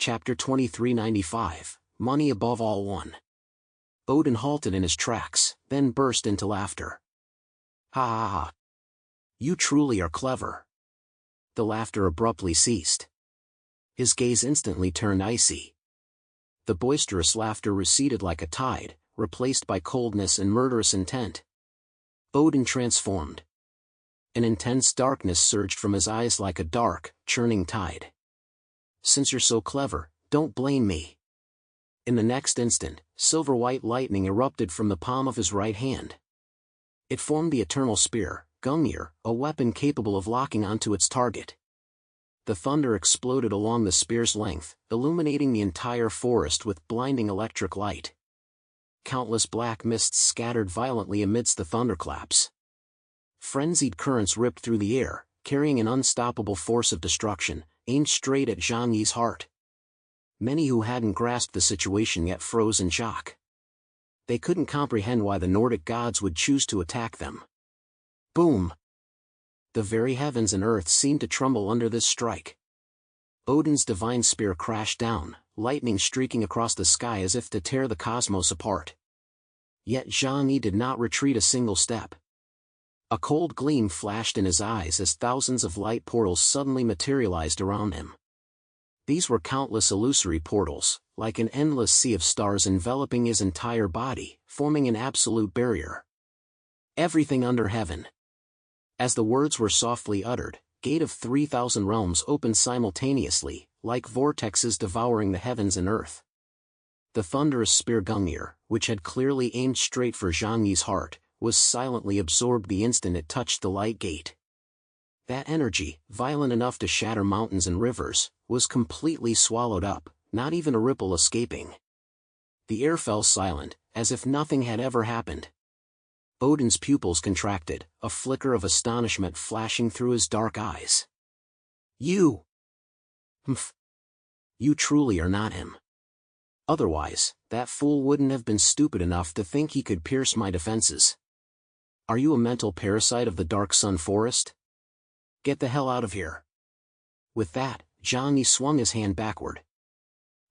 Chapter 2395, Money Above All 1. Odin halted in his tracks, then burst into laughter. Ha ha ha. You truly are clever. The laughter abruptly ceased. His gaze instantly turned icy. The boisterous laughter receded like a tide, replaced by coldness and murderous intent. Odin transformed. An intense darkness surged from his eyes like a dark, churning tide. Since you're so clever, don't blame me. In the next instant, silver-white lightning erupted from the palm of his right hand. It formed the eternal spear, Gungnir, a weapon capable of locking onto its target. The thunder exploded along the spear's length, illuminating the entire forest with blinding electric light. Countless black mists scattered violently amidst the thunderclaps. Frenzied currents ripped through the air, carrying an unstoppable force of destruction, aimed straight at Zhang Yi's heart. Many who hadn't grasped the situation yet froze in shock. They couldn't comprehend why the Nordic gods would choose to attack them. Boom! The very heavens and earth seemed to tremble under this strike. Odin's divine spear crashed down, lightning streaking across the sky as if to tear the cosmos apart. Yet Zhang Yi did not retreat a single step. A cold gleam flashed in his eyes as thousands of light portals suddenly materialized around him. These were countless illusory portals, like an endless sea of stars enveloping his entire body, forming an absolute barrier. Everything under heaven. As the words were softly uttered, gate of 3,000 realms opened simultaneously, like vortexes devouring the heavens and earth. The thunderous spear Gungnir, which had clearly aimed straight for Zhang Yi's heart, was silently absorbed the instant it touched the light gate. That energy, violent enough to shatter mountains and rivers, was completely swallowed up, not even a ripple escaping. The air fell silent, as if nothing had ever happened. Odin's pupils contracted, a flicker of astonishment flashing through his dark eyes. You! Humph! You truly are not him. Otherwise, that fool wouldn't have been stupid enough to think he could pierce my defenses. Are you a mental parasite of the Dark Sun Forest? Get the hell out of here. With that, Zhang Yi swung his hand backward.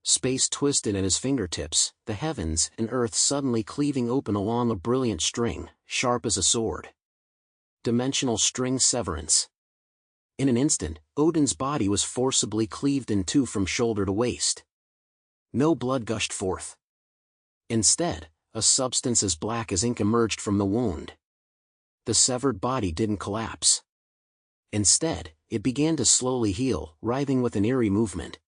Space twisted at his fingertips, the heavens and earth suddenly cleaving open along a brilliant string, sharp as a sword. Dimensional string severance. In an instant, Odin's body was forcibly cleaved in two from shoulder to waist. No blood gushed forth. Instead, a substance as black as ink emerged from the wound. The severed body didn't collapse. Instead, it began to slowly heal, writhing with an eerie movement.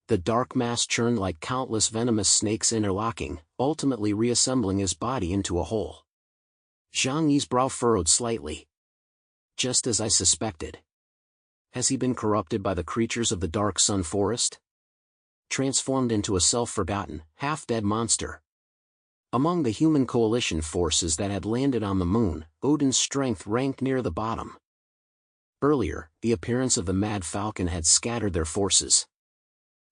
The dark mass churned like countless venomous snakes interlocking, ultimately reassembling his body into a whole. Zhang Yi's brow furrowed slightly. Just as I suspected. Has he been corrupted by the creatures of the Dark Sun Forest? Transformed into a self-forgotten, half-dead monster. Among the human coalition forces that had landed on the moon, Odin's strength ranked near the bottom. Earlier, the appearance of the Mad Falcon had scattered their forces.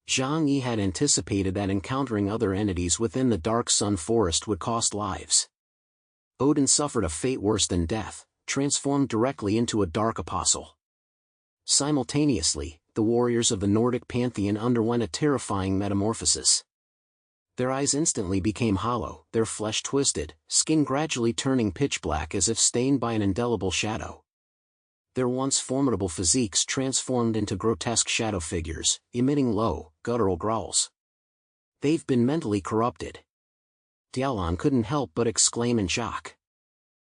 Zhang Yi had anticipated that encountering other entities within the Dark Sun Forest would cost lives. Odin suffered a fate worse than death, transformed directly into a dark apostle. Simultaneously, the warriors of the Nordic pantheon underwent a terrifying metamorphosis. Their eyes instantly became hollow, their flesh twisted, skin gradually turning pitch black as if stained by an indelible shadow. Their once formidable physiques transformed into grotesque shadow figures, emitting low, guttural growls. They've been mentally corrupted. Dialan couldn't help but exclaim in shock.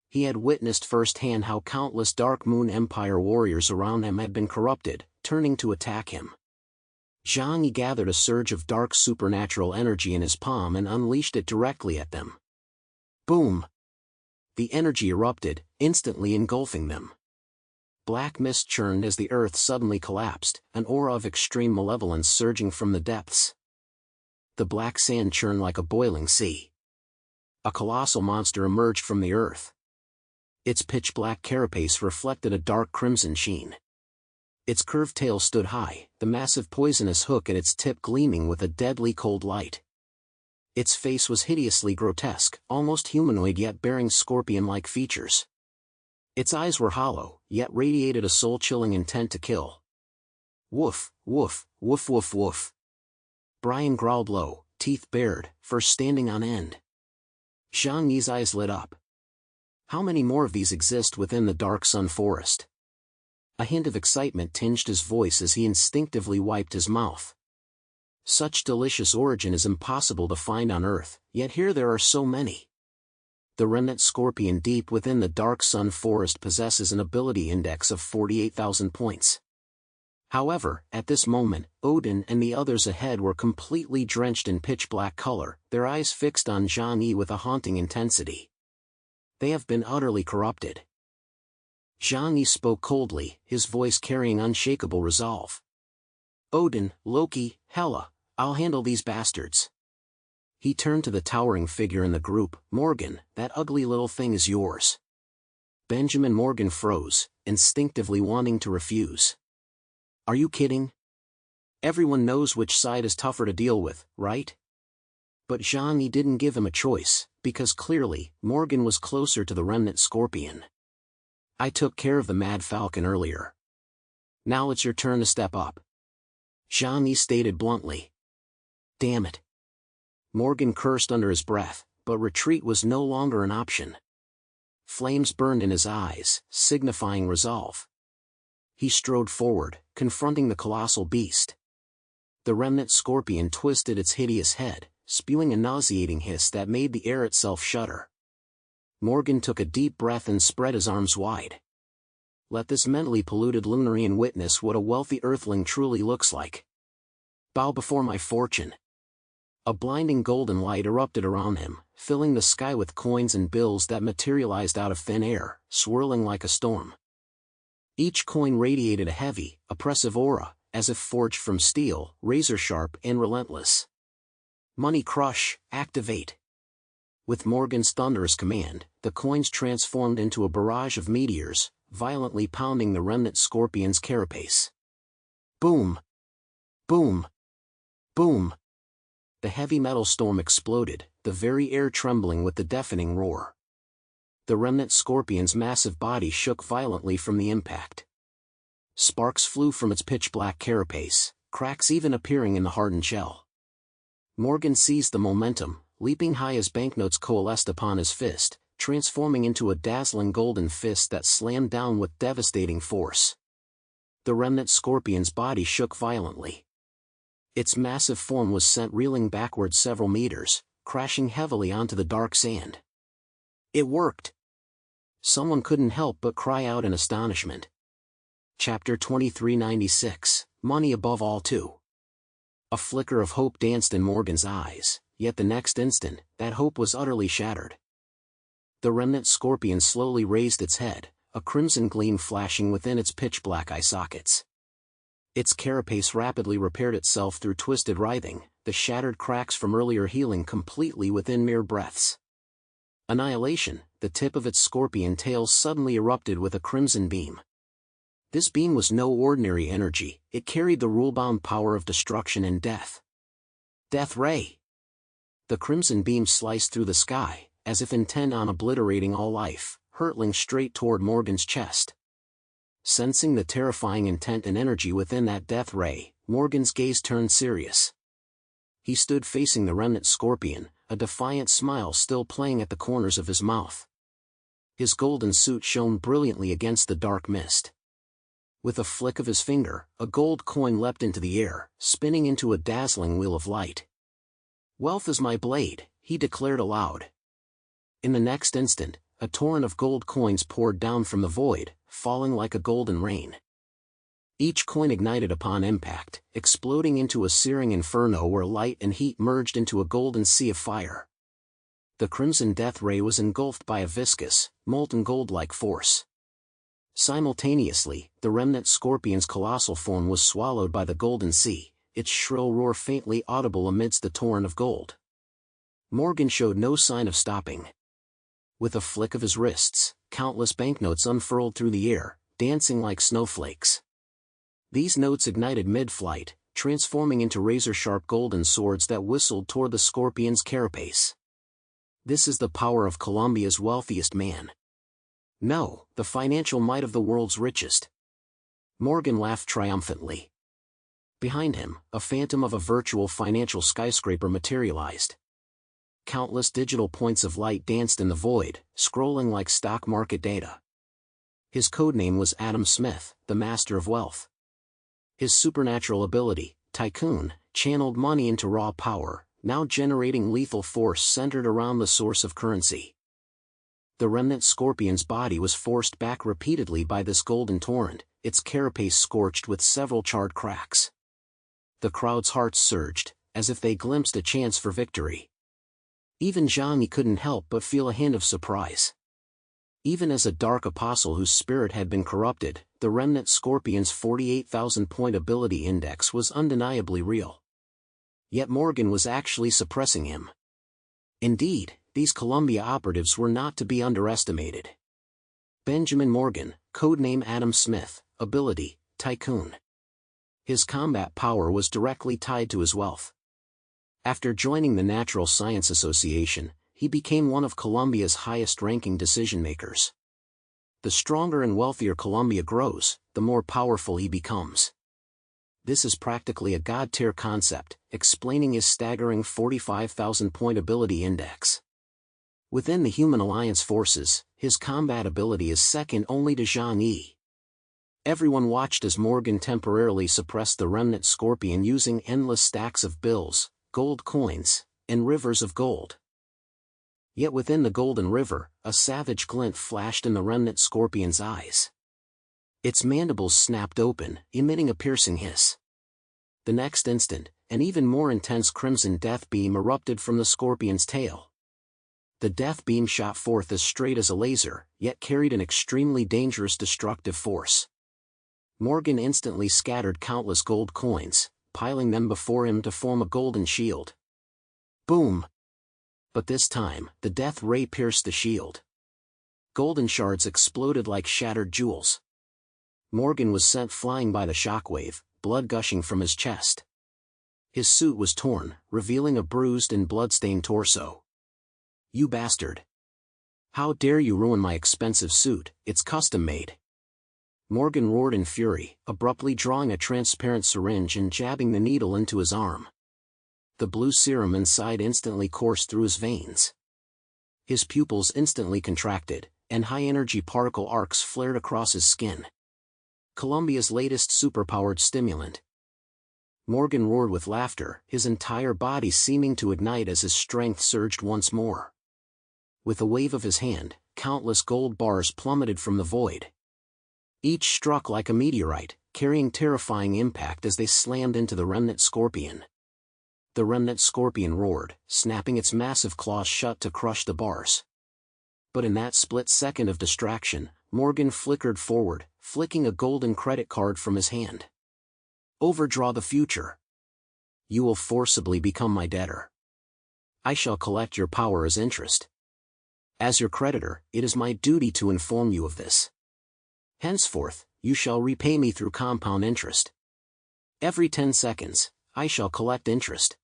He had witnessed firsthand how countless Dark Moon Empire warriors around him had been corrupted, turning to attack him. Zhang Yi gathered a surge of dark supernatural energy in his palm and unleashed it directly at them. Boom! The energy erupted, instantly engulfing them. Black mist churned as the earth suddenly collapsed, an aura of extreme malevolence surging from the depths. The black sand churned like a boiling sea. A colossal monster emerged from the earth. Its pitch-black carapace reflected a dark crimson sheen. Its curved tail stood high, the massive poisonous hook at its tip gleaming with a deadly cold light. Its face was hideously grotesque, almost humanoid yet bearing scorpion-like features. Its eyes were hollow, yet radiated a soul-chilling intent to kill. Woof, woof, woof woof woof. Brian growled low, teeth bared, first standing on end. Zhang Yi's eyes lit up. How many more of these exist within the Dark Sun Forest? A hint of excitement tinged his voice as he instinctively wiped his mouth. Such delicious origin is impossible to find on Earth, yet here there are so many. The remnant scorpion deep within the Dark Sun Forest possesses an ability index of 48,000 points. However, at this moment, Odin and the others ahead were completely drenched in pitch-black color, their eyes fixed on Zhang Yi with a haunting intensity. They have been utterly corrupted. Zhang Yi spoke coldly, his voice carrying unshakable resolve. Odin, Loki, Hela, I'll handle these bastards. He turned to the towering figure in the group. Morgan, that ugly little thing is yours. Benjamin Morgan froze, instinctively wanting to refuse. Are you kidding? Everyone knows which side is tougher to deal with, right? But Zhang Yi didn't give him a choice, because clearly, Morgan was closer to the remnant scorpion. I took care of the Mad Falcon earlier. Now it's your turn to step up. Zhang Yi stated bluntly. Damn it. Morgan cursed under his breath, but retreat was no longer an option. Flames burned in his eyes, signifying resolve. He strode forward, confronting the colossal beast. The remnant scorpion twisted its hideous head, spewing a nauseating hiss that made the air itself shudder. Morgan took a deep breath and spread his arms wide. Let this mentally polluted Lunarian witness what a wealthy earthling truly looks like. Bow before my fortune. A blinding golden light erupted around him, filling the sky with coins and bills that materialized out of thin air, swirling like a storm. Each coin radiated a heavy, oppressive aura, as if forged from steel, razor-sharp and relentless. Money Crush, activate. With Morgan's thunderous command, the coins transformed into a barrage of meteors, violently pounding the remnant scorpion's carapace. Boom! Boom! Boom! The heavy metal storm exploded, the very air trembling with the deafening roar. The remnant scorpion's massive body shook violently from the impact. Sparks flew from its pitch-black carapace, cracks even appearing in the hardened shell. Morgan seized the momentum, leaping high as banknotes coalesced upon his fist, transforming into a dazzling golden fist that slammed down with devastating force. The remnant scorpion's body shook violently. Its massive form was sent reeling backward several meters, crashing heavily onto the dark sand. It worked! Someone couldn't help but cry out in astonishment. Chapter 2396, Money Above All 2. A flicker of hope danced in Morgan's eyes, yet the next instant, that hope was utterly shattered. The remnant scorpion slowly raised its head, a crimson gleam flashing within its pitch-black eye sockets. Its carapace rapidly repaired itself through twisted writhing, the shattered cracks from earlier healing completely within mere breaths. Annihilation, the tip of its scorpion tail suddenly erupted with a crimson beam. This beam was no ordinary energy, it carried the rule-bound power of destruction and death. Death Ray! The crimson beam sliced through the sky, as if intent on obliterating all life, hurtling straight toward Morgan's chest. Sensing the terrifying intent and energy within that death ray, Morgan's gaze turned serious. He stood facing the remnant scorpion, a defiant smile still playing at the corners of his mouth. His golden suit shone brilliantly against the dark mist. With a flick of his finger, a gold coin leapt into the air, spinning into a dazzling wheel of light. Wealth is my blade, he declared aloud. In the next instant, a torrent of gold coins poured down from the void, falling like a golden rain. Each coin ignited upon impact, exploding into a searing inferno where light and heat merged into a golden sea of fire. The crimson death ray was engulfed by a viscous, molten gold-like force. Simultaneously, the remnant scorpion's colossal form was swallowed by the golden sea, its shrill roar faintly audible amidst the torrent of gold. Morgan showed no sign of stopping. With a flick of his wrists, countless banknotes unfurled through the air, dancing like snowflakes. These notes ignited mid-flight, transforming into razor-sharp golden swords that whistled toward the scorpion's carapace. This is the power of Colombia's wealthiest man. No, the financial might of the world's richest. Morgan laughed triumphantly. Behind him, a phantom of a virtual financial skyscraper materialized. Countless digital points of light danced in the void, scrolling like stock market data. His codename was Adam Smith, the Master of Wealth. His supernatural ability, Tycoon, channeled money into raw power, now generating lethal force centered around the source of currency. The remnant scorpion's body was forced back repeatedly by this golden torrent, its carapace scorched with several charred cracks. The crowd's hearts surged, as if they glimpsed a chance for victory. Even Johnny couldn't help but feel a hint of surprise. Even as a dark apostle whose spirit had been corrupted, the remnant scorpion's 48,000-point ability index was undeniably real. Yet Morgan was actually suppressing him. Indeed, these Columbia operatives were not to be underestimated. Benjamin Morgan, codename Adam Smith, ability, Tycoon. His combat power was directly tied to his wealth. After joining the Natural Science Association, he became one of Columbia's highest-ranking decision-makers. The stronger and wealthier Columbia grows, the more powerful he becomes. This is practically a god-tier concept, explaining his staggering 45,000-point ability index. Within the Human Alliance forces, his combat ability is second only to Zhang Yi. Everyone watched as Morgan temporarily suppressed the remnant scorpion using endless stacks of bills, gold coins, and rivers of gold. Yet within the Golden River, a savage glint flashed in the remnant scorpion's eyes. Its mandibles snapped open, emitting a piercing hiss. The next instant, an even more intense crimson death beam erupted from the scorpion's tail. The death beam shot forth as straight as a laser, yet carried an extremely dangerous destructive force. Morgan instantly scattered countless gold coins, piling them before him to form a golden shield. Boom! But this time, the death ray pierced the shield. Golden shards exploded like shattered jewels. Morgan was sent flying by the shockwave, blood gushing from his chest. His suit was torn, revealing a bruised and blood-stained torso. "You bastard! How dare you ruin my expensive suit, it's custom-made!" Morgan roared in fury, abruptly drawing a transparent syringe and jabbing the needle into his arm. The blue serum inside instantly coursed through his veins. His pupils instantly contracted, and high-energy particle arcs flared across his skin. Columbia's latest superpowered stimulant. Morgan roared with laughter, his entire body seeming to ignite as his strength surged once more. With a wave of his hand, countless gold bars plummeted from the void. Each struck like a meteorite, carrying terrifying impact as they slammed into the remnant scorpion. The remnant scorpion roared, snapping its massive claws shut to crush the bars. But in that split second of distraction, Morgan flickered forward, flicking a golden credit card from his hand. "Overdraw the future. You will forcibly become my debtor. I shall collect your power as interest. As your creditor, it is my duty to inform you of this. Henceforth, you shall repay me through compound interest. Every 10 seconds, I shall collect interest.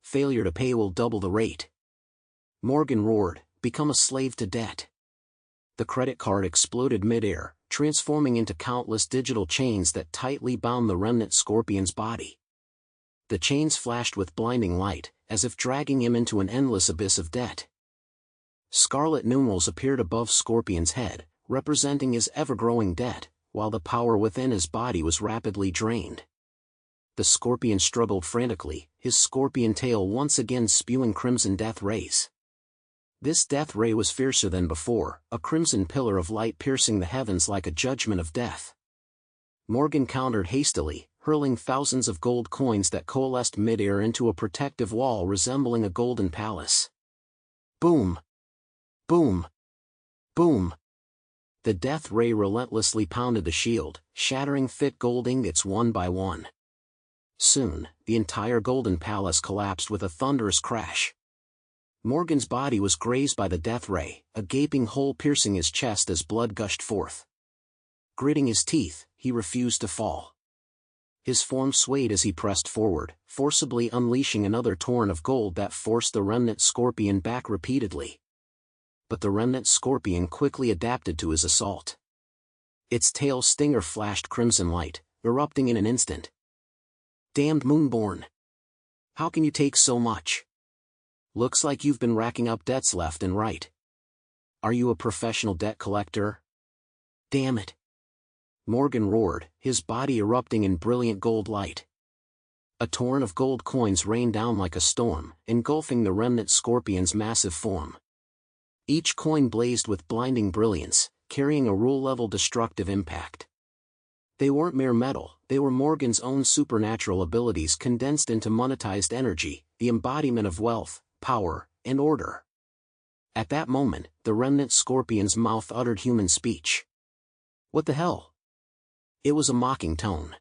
Failure to pay will double the rate." Morgan roared, "Become a slave to debt." The credit card exploded mid-air, transforming into countless digital chains that tightly bound the remnant scorpion's body. The chains flashed with blinding light, as if dragging him into an endless abyss of debt. Scarlet numerals appeared above Scorpion's head, representing his ever-growing debt, while the power within his body was rapidly drained. The scorpion struggled frantically, his scorpion tail once again spewing crimson death rays. This death ray was fiercer than before, a crimson pillar of light piercing the heavens like a judgment of death. Morgan countered hastily, hurling thousands of gold coins that coalesced mid-air into a protective wall resembling a golden palace. Boom! Boom! Boom! The death ray relentlessly pounded the shield, shattering thick gold ingots one by one. Soon, the entire golden palace collapsed with a thunderous crash. Morgan's body was grazed by the death ray, a gaping hole piercing his chest as blood gushed forth. Gritting his teeth, he refused to fall. His form swayed as he pressed forward, forcibly unleashing another torrent of gold that forced the remnant scorpion back repeatedly. But the remnant scorpion quickly adapted to his assault. Its tail stinger flashed crimson light, erupting in an instant. Damned Moonborn! How can you take so much? Looks like you've been racking up debts left and right. Are you a professional debt collector? Damn it! Morgan roared, his body erupting in brilliant gold light. A torrent of gold coins rained down like a storm, engulfing the remnant scorpion's massive form. Each coin blazed with blinding brilliance, carrying a rule-level destructive impact. They weren't mere metal, they were Morgan's own supernatural abilities condensed into monetized energy, the embodiment of wealth, power, and order. At that moment, the remnant scorpion's mouth uttered human speech. What the hell? It was a mocking tone.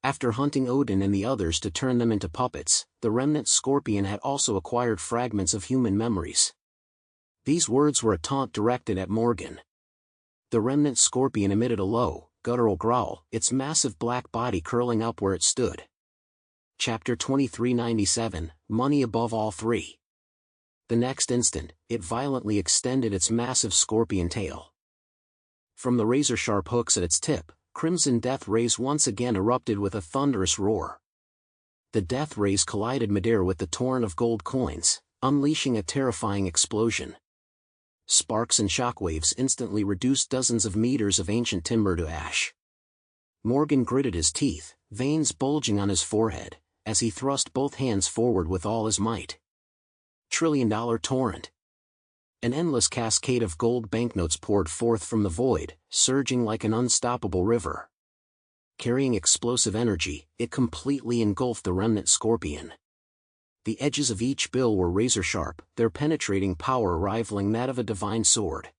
After hunting Odin and the others to turn them into puppets, the remnant scorpion had also acquired fragments of human memories. These words were a taunt directed at Morgan. The remnant scorpion emitted a low, guttural growl, its massive black body curling up where it stood. Chapter 2397, Money Above All Three. The next instant, it violently extended its massive scorpion tail. From the razor-sharp hooks at its tip, crimson death rays once again erupted with a thunderous roar. The death rays collided midair with the torrent of gold coins, unleashing a terrifying explosion. Sparks and shockwaves instantly reduced dozens of meters of ancient timber to ash. Morgan gritted his teeth, veins bulging on his forehead, as he thrust both hands forward with all his might. $1 trillion torrent. An endless cascade of gold banknotes poured forth from the void, surging like an unstoppable river. Carrying explosive energy, it completely engulfed the remnant scorpion. The edges of each bill were razor-sharp, their penetrating power rivaling that of a divine sword.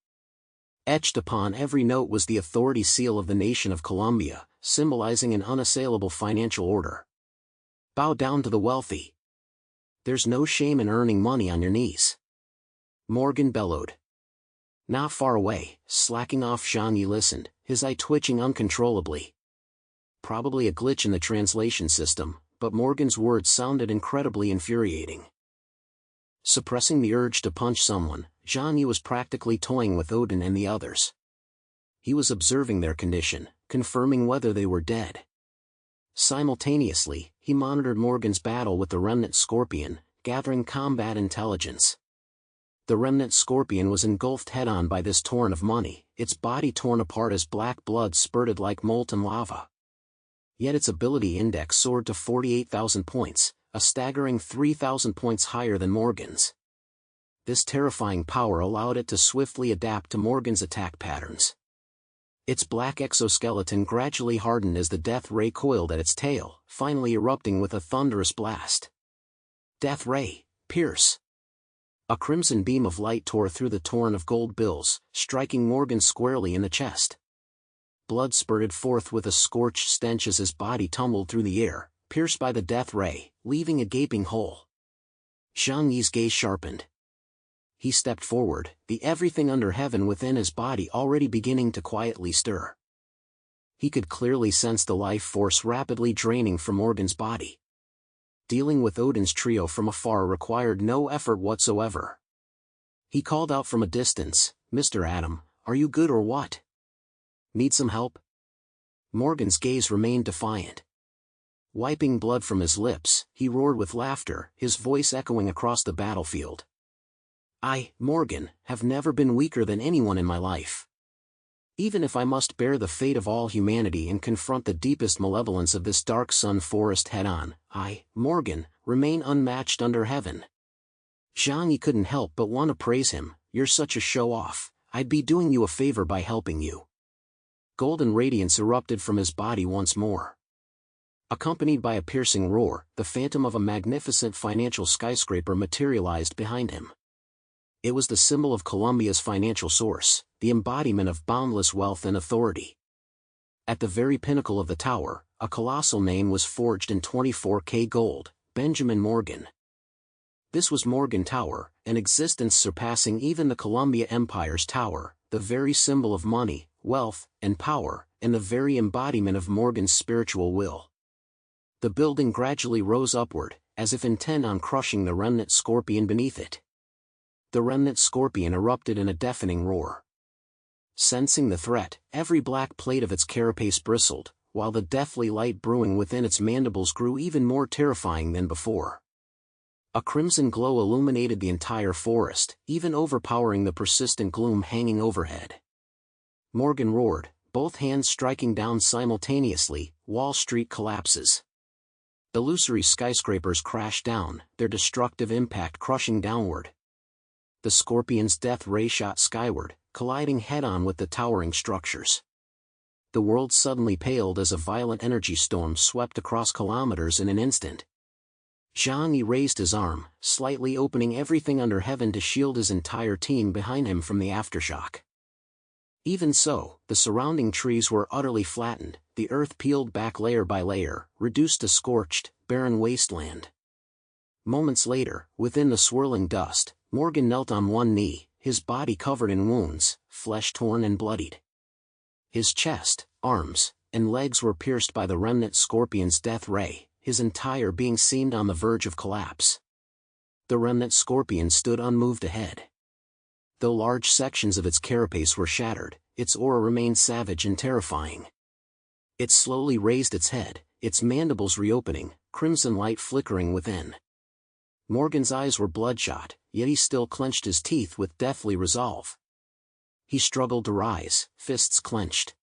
Etched upon every note was the authority seal of the nation of Columbia, symbolizing an unassailable financial order. Bow down to the wealthy. There's no shame in earning money on your knees. Morgan bellowed. Not far away, slacking off, Zhang Yi listened, his eye twitching uncontrollably. Probably a glitch in the translation system, but Morgan's words sounded incredibly infuriating. Suppressing the urge to punch someone, Zhang Yi was practically toying with Odin and the others. He was observing their condition, confirming whether they were dead. Simultaneously, he monitored Morgan's battle with the remnant scorpion, gathering combat intelligence. The remnant scorpion was engulfed head-on by this torrent of money, its body torn apart as black blood spurted like molten lava. Yet its ability index soared to 48,000 points, a staggering 3,000 points higher than Morgan's. This terrifying power allowed it to swiftly adapt to Morgan's attack patterns. Its black exoskeleton gradually hardened as the death ray coiled at its tail, finally erupting with a thunderous blast. Death ray, pierce! A crimson beam of light tore through the torrent of gold bills, striking Morgan squarely in the chest. Blood spurted forth with a scorched stench as his body tumbled through the air, pierced by the death ray, leaving a gaping hole. Zhang Yi's gaze sharpened. He stepped forward, the everything under heaven within his body already beginning to quietly stir. He could clearly sense the life force rapidly draining from Morgan's body. Dealing with Odin's trio from afar required no effort whatsoever. He called out from a distance, "Mr. Adam, are you good or what? Need some help?" Morgan's gaze remained defiant. Wiping blood from his lips, he roared with laughter, his voice echoing across the battlefield. "I, Morgan, have never been weaker than anyone in my life. Even if I must bear the fate of all humanity and confront the deepest malevolence of this dark sun forest head-on, I, Morgan, remain unmatched under heaven." Zhang Yi couldn't help but want to praise him. "You're such a show-off, I'd be doing you a favor by helping you." Golden radiance erupted from his body once more. Accompanied by a piercing roar, the phantom of a magnificent financial skyscraper materialized behind him. It was the symbol of Columbia's financial source, the embodiment of boundless wealth and authority. At the very pinnacle of the tower, a colossal name was forged in 24K gold, Benjamin Morgan. This was Morgan Tower, an existence surpassing even the Columbia Empire's tower, the very symbol of money, wealth, and power, and the very embodiment of Morgan's spiritual will. The building gradually rose upward, as if intent on crushing the remnant scorpion beneath it. The remnant scorpion erupted in a deafening roar. Sensing the threat, every black plate of its carapace bristled, while the deathly light brewing within its mandibles grew even more terrifying than before. A crimson glow illuminated the entire forest, even overpowering the persistent gloom hanging overhead. Morgan roared, both hands striking down simultaneously. Wall Street collapses. Illusory skyscrapers crash down, their destructive impact crushing downward. The scorpion's death ray shot skyward, colliding head-on with the towering structures. The world suddenly paled as a violent energy storm swept across kilometers in an instant. Zhang Yi raised his arm, slightly opening everything under heaven to shield his entire team behind him from the aftershock. Even so, the surrounding trees were utterly flattened, the earth peeled back layer by layer, reduced to scorched, barren wasteland. Moments later, within the swirling dust, Morgan knelt on one knee, his body covered in wounds, flesh torn and bloodied. His chest, arms, and legs were pierced by the remnant scorpion's death ray, his entire being seemed on the verge of collapse. The remnant scorpion stood unmoved ahead. Though large sections of its carapace were shattered, its aura remained savage and terrifying. It slowly raised its head, its mandibles reopening, crimson light flickering within. Morgan's eyes were bloodshot, yet he still clenched his teeth with deathly resolve. He struggled to rise, fists clenched.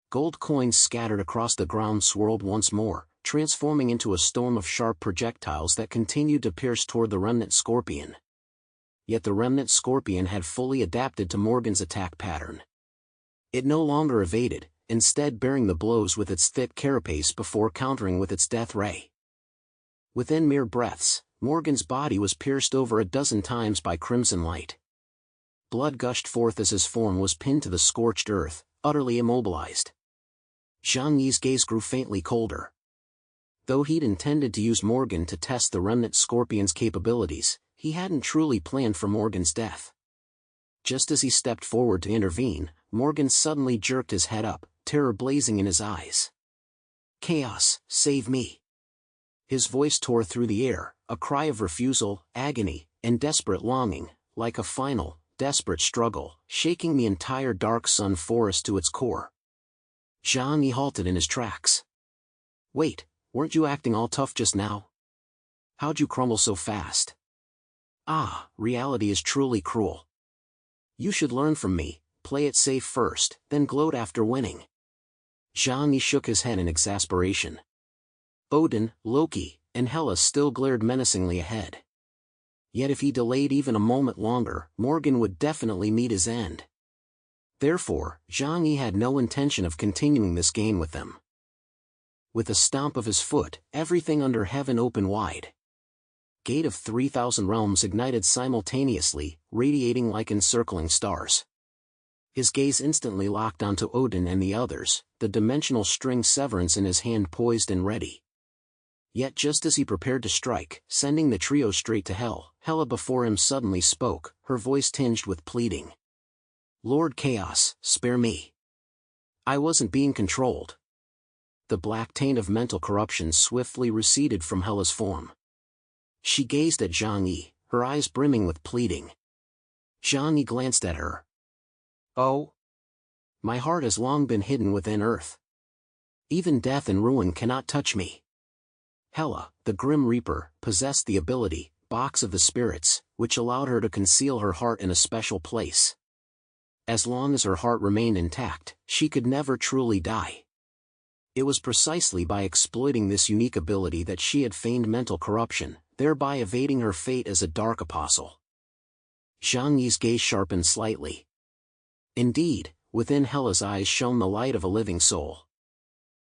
Gold coins scattered across the ground swirled once more, transforming into a storm of sharp projectiles that continued to pierce toward the remnant scorpion. Yet the remnant scorpion had fully adapted to Morgan's attack pattern. It no longer evaded, instead bearing the blows with its thick carapace before countering with its death ray. Within mere breaths, Morgan's body was pierced over a dozen times by crimson light. Blood gushed forth as his form was pinned to the scorched earth, utterly immobilized. Zhang Yi's gaze grew faintly colder. Though he'd intended to use Morgan to test the remnant scorpion's capabilities, he hadn't truly planned for Morgan's death. Just as he stepped forward to intervene, Morgan suddenly jerked his head up, terror blazing in his eyes. "Chaos, save me!" His voice tore through the air, a cry of refusal, agony, and desperate longing, like a final, desperate struggle, shaking the entire dark sun forest to its core. Zhang Yi halted in his tracks. "Wait, weren't you acting all tough just now? How'd you crumble so fast? Ah, reality is truly cruel. You should learn from me, play it safe first, then gloat after winning." Zhang Yi shook his head in exasperation. Odin, Loki, and Hela still glared menacingly ahead. Yet if he delayed even a moment longer, Morgan would definitely meet his end. Therefore, Zhang Yi had no intention of continuing this game with them. With a stomp of his foot, everything under heaven opened wide. Gate of 3,000 realms ignited simultaneously, radiating like encircling stars. His gaze instantly locked onto Odin and the others, the dimensional string severance in his hand poised and ready. Yet just as he prepared to strike, sending the trio straight to hell, Hela before him suddenly spoke, her voice tinged with pleading. "Lord Chaos, spare me. I wasn't being controlled." The black taint of mental corruption swiftly receded from Hela's form. She gazed at Zhang Yi, her eyes brimming with pleading. Zhang Yi glanced at her. "Oh? My heart has long been hidden within earth. Even death and ruin cannot touch me." Hela, the Grim Reaper, possessed the ability, Box of the Spirits, which allowed her to conceal her heart in a special place. As long as her heart remained intact, she could never truly die. It was precisely by exploiting this unique ability that she had feigned mental corruption, thereby evading her fate as a dark apostle. Zhang Yi's gaze sharpened slightly. Indeed, within Hela's eyes shone the light of a living soul.